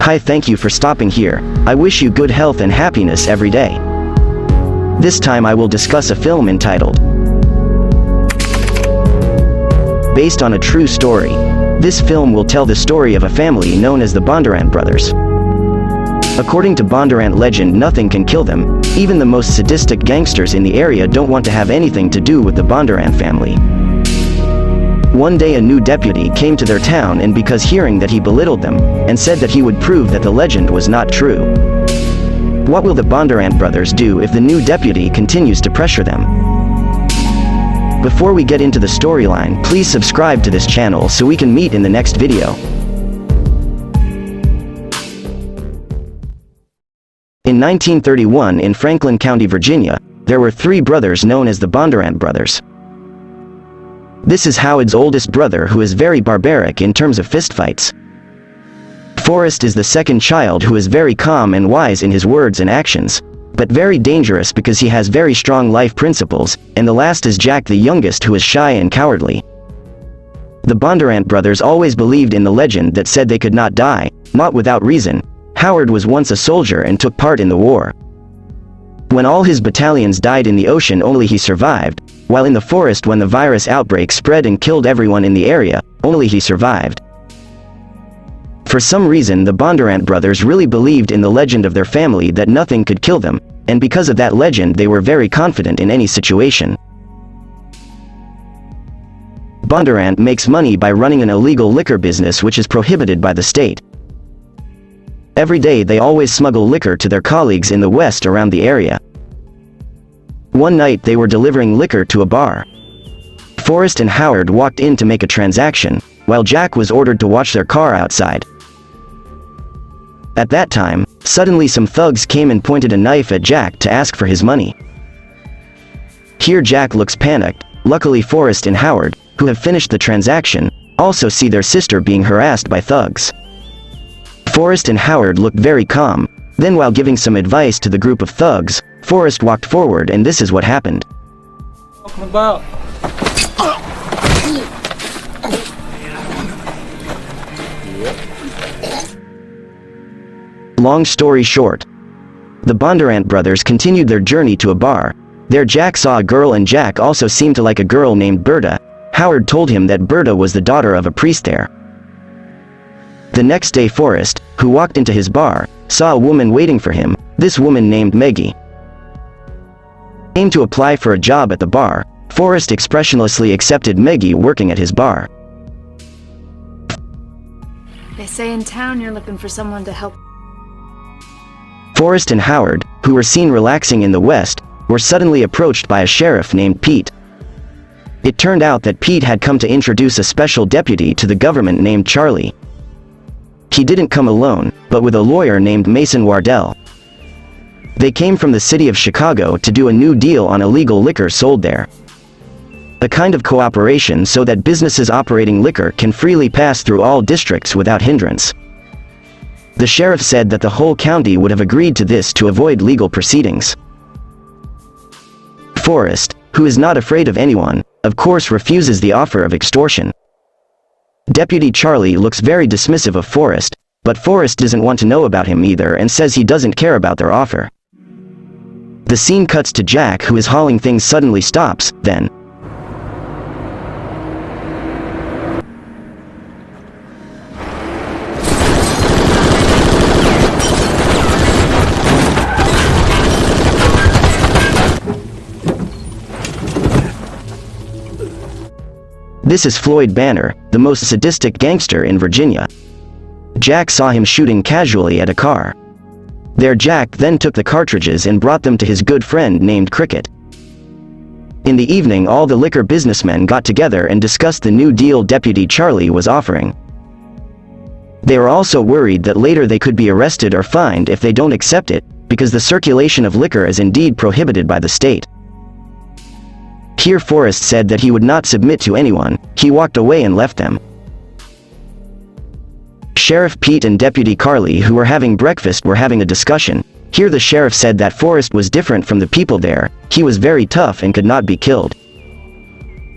Hi, thank you for stopping here. I wish you good health and happiness every day. This time I will discuss a film entitled Based on a True Story. This film will tell the story of a family known as the Bondurant brothers. According to Bondurant legend, nothing can kill them. Even the most sadistic gangsters in the area don't want to have anything to do with the Bondurant family. One day a new deputy came to their town, and because hearing that he belittled them, and said that he would prove that the legend was not true. What will the Bondurant brothers do if the new deputy continues to pressure them? Before we get into the storyline, please subscribe to this channel so we can meet in the next video. In 1931 in Franklin County, Virginia, there were three brothers known as the Bondurant brothers. This is Howard's oldest brother, who is very barbaric in terms of fistfights. Forrest is the second child, who is very calm and wise in his words and actions, but very dangerous because he has very strong life principles, and the last is Jack, the youngest, who is shy and cowardly. The Bondurant brothers always believed in the legend that said they could not die, not without reason. Howard was once a soldier and took part in the war. When all his battalions died in the ocean, only he survived, while in the forest when the virus outbreak spread and killed everyone in the area, only he survived. For some reason the Bondurant brothers really believed in the legend of their family that nothing could kill them, and because of that legend they were very confident in any situation. Bondurant makes money by running an illegal liquor business which is prohibited by the state. Every day they always smuggle liquor to their colleagues in the west around the area. One night they were delivering liquor to a bar. Forrest and Howard walked in to make a transaction, while Jack was ordered to watch their car outside. At that time, suddenly some thugs came and pointed a knife at Jack to ask for his money. Here Jack looks panicked. Luckily Forrest and Howard, who have finished the transaction, also see their sister being harassed by thugs. Forrest and Howard looked very calm. Then, while giving some advice to the group of thugs, Forrest walked forward, and this is what happened. Talking about. Long story short, the Bondurant brothers continued their journey to a bar. There Jack saw a girl, and Jack also seemed to like a girl named Berta. Howard told him that Berta was the daughter of a priest there. The next day Forrest, who walked into his bar, saw a woman waiting for him. This woman named Maggie came to apply for a job at the bar. Forrest expressionlessly accepted Maggie working at his bar. They say in town you're looking for someone to help. Forrest and Howard, who were seen relaxing in the west, were suddenly approached by a sheriff named Pete. It turned out that Pete had come to introduce a special deputy to the government named Charlie. He didn't come alone, but with a lawyer named Mason Wardell. They came from the city of Chicago to do a new deal on illegal liquor sold there. A kind of cooperation so that businesses operating liquor can freely pass through all districts without hindrance. The sheriff said that the whole county would have agreed to this to avoid legal proceedings. Forrest, who is not afraid of anyone, of course refuses the offer of extortion. Deputy Charlie looks very dismissive of Forrest, but Forrest doesn't want to know about him either and says he doesn't care about their offer. The scene cuts to Jack, who is hauling things, suddenly stops, then this is Floyd Banner, the most sadistic gangster in Virginia. Jack saw him shooting casually at a car. There Jack then took the cartridges and brought them to his good friend named Cricket. In the evening all the liquor businessmen got together and discussed the new deal Deputy Charlie was offering. They were also worried that later they could be arrested or fined if they don't accept it, because the circulation of liquor is indeed prohibited by the state. Here Forrest said that he would not submit to anyone. He walked away and left them. Sheriff Pete and Deputy Carly, who were having breakfast, were having a discussion. Here the sheriff said that Forrest was different from the people there. He was very tough and could not be killed.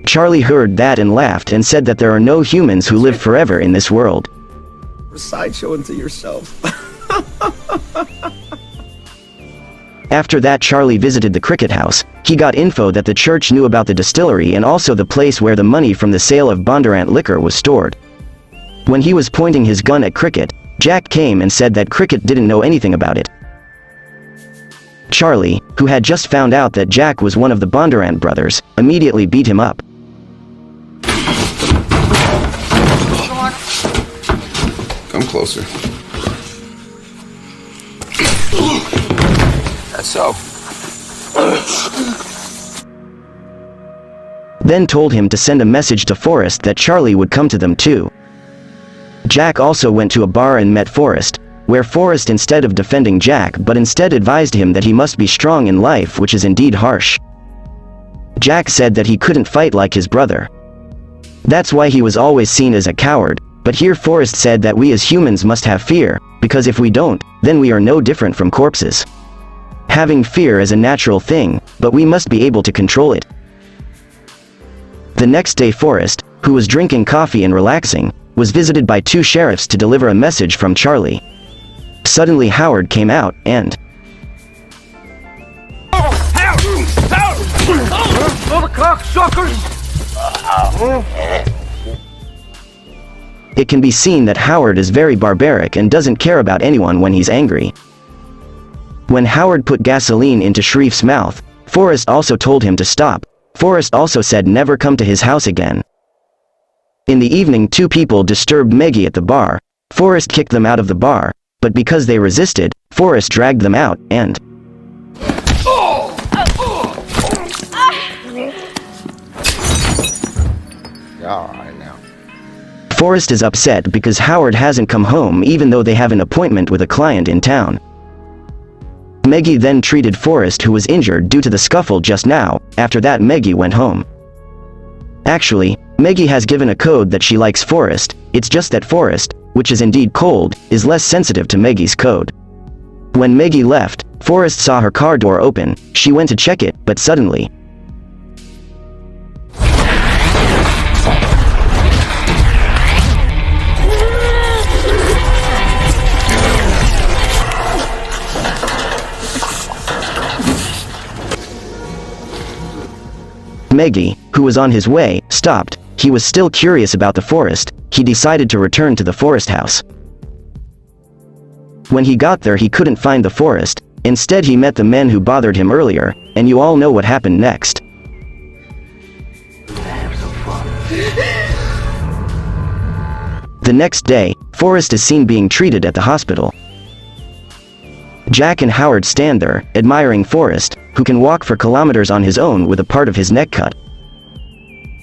Charlie heard that and laughed and said that there are no humans who live forever in this world. a sideshow unto yourself. After that, Charlie visited the cricket house. He got info that the church knew about the distillery and also the place where the money from the sale of Bondurant liquor was stored. When he was pointing his gun at Cricket, Jack came and said that Cricket didn't know anything about it. Charlie, who had just found out that Jack was one of the Bondurant brothers, immediately beat him up. Come closer. That's so. Then told him to send a message to Forrest that Charlie would come to them too. Jack also went to a bar and met Forrest, where Forrest instead of defending Jack but instead advised him that he must be strong in life, which is indeed harsh. Jack said that he couldn't fight like his brother. That's why he was always seen as a coward, but here Forrest said that we as humans must have fear, because if we don't, then we are no different from corpses. Having fear is a natural thing, but we must be able to control it. The next day Forrest, who was drinking coffee and relaxing, was visited by two sheriffs to deliver a message from Charlie. Suddenly Howard came out, and it can be seen that Howard is very barbaric and doesn't care about anyone when he's angry. When Howard put gasoline into Shreef's mouth, Forrest also told him to stop. Forrest also said never come to his house again. In the evening, two people disturbed Maggie at the bar. Forrest kicked them out of the bar, but because they resisted, Forrest dragged them out, and Alright now. Forrest is upset because Howard hasn't come home even though they have an appointment with a client in town. Maggie then treated Forrest, who was injured due to the scuffle just now. After that, Maggie went home. Actually, Maggie has given a code that she likes Forrest. It's just that Forrest, which is indeed cold, is less sensitive to Maggie's code. When Maggie left, Forrest saw her car door open. She went to check it, but suddenly Maggie, who was on his way, stopped. He was still curious about the forest. He decided to return to the forest house. When he got there, he couldn't find the forest. Instead, he met the men who bothered him earlier, and you all know what happened next. The next day, Forrest is seen being treated at the hospital. Jack and Howard stand there, admiring Forrest, who can walk for kilometers on his own with a part of his neck cut.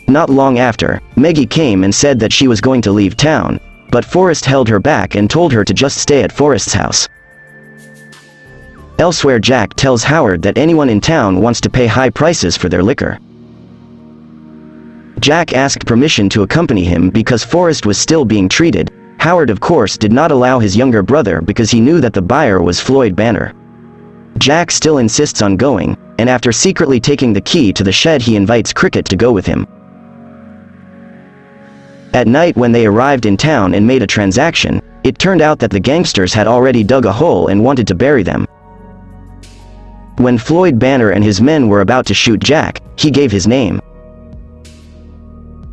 Not long after, Maggie came and said that she was going to leave town, but Forrest held her back and told her to just stay at Forrest's house. Elsewhere, Jack tells Howard that anyone in town wants to pay high prices for their liquor. Jack asked permission to accompany him because Forrest was still being treated. Howard, of course, did not allow his younger brother because he knew that the buyer was Floyd Banner. Jack still insists on going, and after secretly taking the key to the shed, he invites Cricket to go with him. At night, when they arrived in town and made a transaction, it turned out that the gangsters had already dug a hole and wanted to bury them. When Floyd Banner and his men were about to shoot Jack, he gave his name.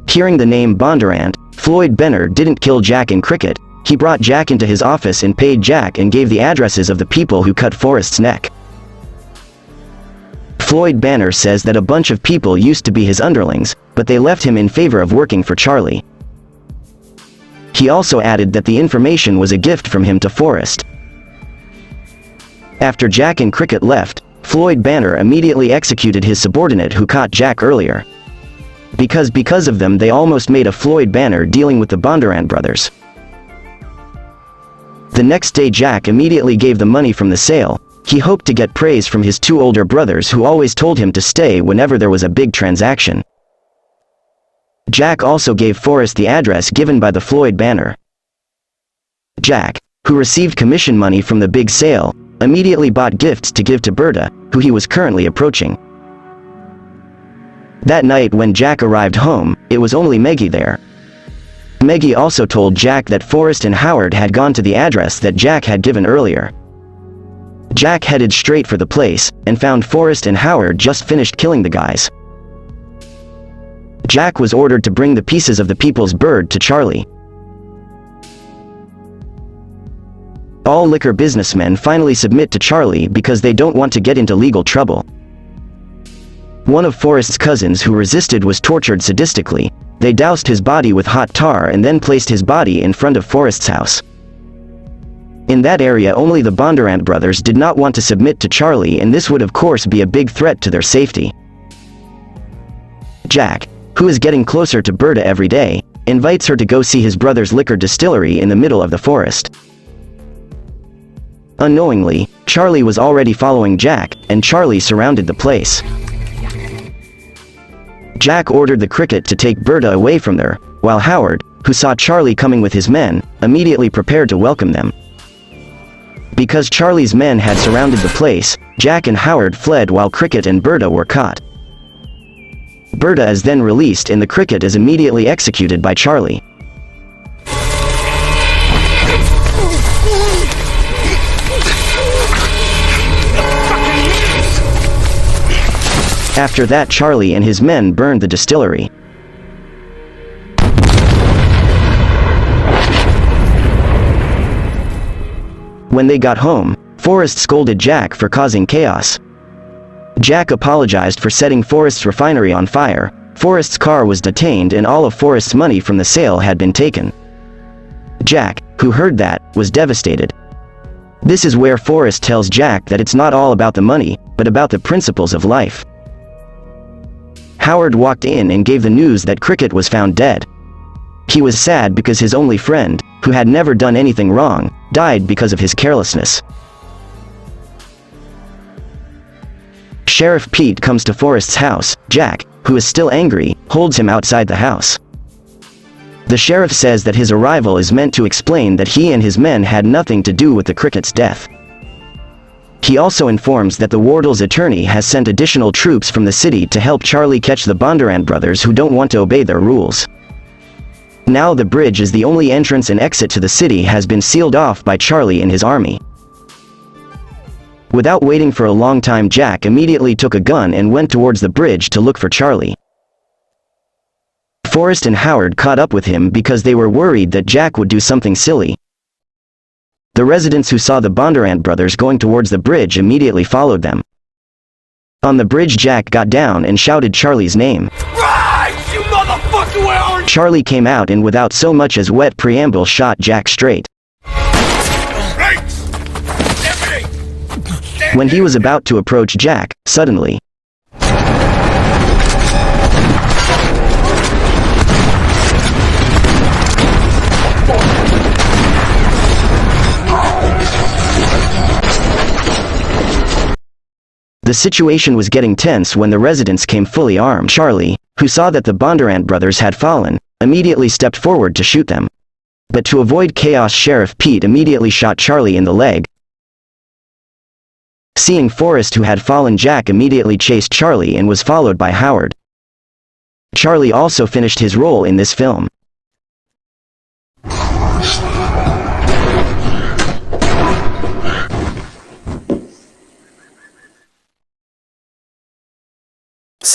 Hearing the name Bondurant, Floyd Banner didn't kill Jack and Cricket. He brought Jack into his office and paid Jack and gave the addresses of the people who cut Forrest's neck. Floyd Banner says that a bunch of people used to be his underlings, but they left him in favor of working for Charlie. He also added that the information was a gift from him to Forrest. After Jack and Cricket left, Floyd Banner immediately executed his subordinate who caught Jack earlier. Because of them, they almost made a Floyd Banner dealing with the Bondurant brothers. The next day, Jack immediately gave the money from the sale. He hoped to get praise from his two older brothers who always told him to stay whenever there was a big transaction. Jack also gave Forrest the address given by the Floyd Banner. Jack, who received commission money from the big sale, immediately bought gifts to give to Berta, who he was currently approaching. That night when Jack arrived home, it was only Maggie there. Maggie also told Jack that Forrest and Howard had gone to the address that Jack had given earlier. Jack headed straight for the place, and found Forrest and Howard just finished killing the guys. Jack was ordered to bring the pieces of the people's bird to Charlie. All liquor businessmen finally submit to Charlie because they don't want to get into legal trouble. One of Forrest's cousins who resisted was tortured sadistically. They doused his body with hot tar and then placed his body in front of Forrest's house. In that area only the Bondurant brothers did not want to submit to Charlie, and this would of course be a big threat to their safety. Jack, who is getting closer to Berta every day, invites her to go see his brother's liquor distillery in the middle of the forest. Unknowingly, Charlie was already following Jack, and Charlie surrounded the place. Jack ordered the cricket to take Berta away from there, while Howard, who saw Charlie coming with his men, immediately prepared to welcome them. Because Charlie's men had surrounded the place, Jack and Howard fled while Cricket and Berta were caught. Berta is then released and the cricket is immediately executed by Charlie. After that, Charlie and his men burned the distillery. When they got home, Forrest scolded Jack for causing chaos. Jack apologized for setting Forrest's refinery on fire. Forrest's car was detained and all of Forrest's money from the sale had been taken. Jack, who heard that, was devastated. This is where Forrest tells Jack that it's not all about the money, but about the principles of life. Howard walked in and gave the news that Cricket was found dead. He was sad because his only friend, who had never done anything wrong, died because of his carelessness. Sheriff Pete comes to Forrest's house. Jack, who is still angry, holds him outside the house. The sheriff says that his arrival is meant to explain that he and his men had nothing to do with the cricket's death. He also informs that the Wardle's attorney has sent additional troops from the city to help Charlie catch the Bondurant brothers who don't want to obey their rules. Now the bridge is the only entrance and exit to the city has been sealed off by Charlie and his army. Without waiting for a long time, Jack immediately took a gun and went towards the bridge to look for Charlie. Forrest and Howard caught up with him because they were worried that Jack would do something silly. The residents who saw the Bondurant brothers going towards the bridge immediately followed them. On the bridge, Jack got down and shouted Charlie's name. Rise, you motherfucker, where are you? Charlie came out and without so much as wet preamble shot Jack straight. When he was about to approach Jack, suddenly, the situation was getting tense when the residents came fully armed. Charlie, who saw that the Bondurant brothers had fallen, immediately stepped forward to shoot them. But to avoid chaos, Sheriff Pete immediately shot Charlie in the leg. Seeing Forrest, who had fallen, Jack immediately chased Charlie and was followed by Howard. Charlie also finished his role in this film.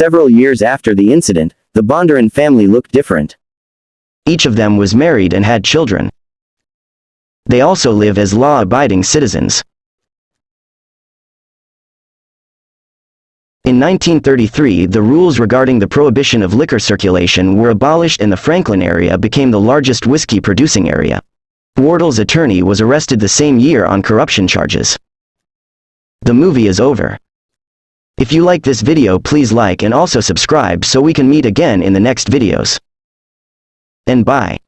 Several years after the incident, the Bondurant family looked different. Each of them was married and had children. They also live as law-abiding citizens. In 1933, the rules regarding the prohibition of liquor circulation were abolished and the Franklin area became the largest whiskey-producing area. Wardle's attorney was arrested the same year on corruption charges. The movie is over. If you like this video, please like and also subscribe so we can meet again in the next videos. And bye.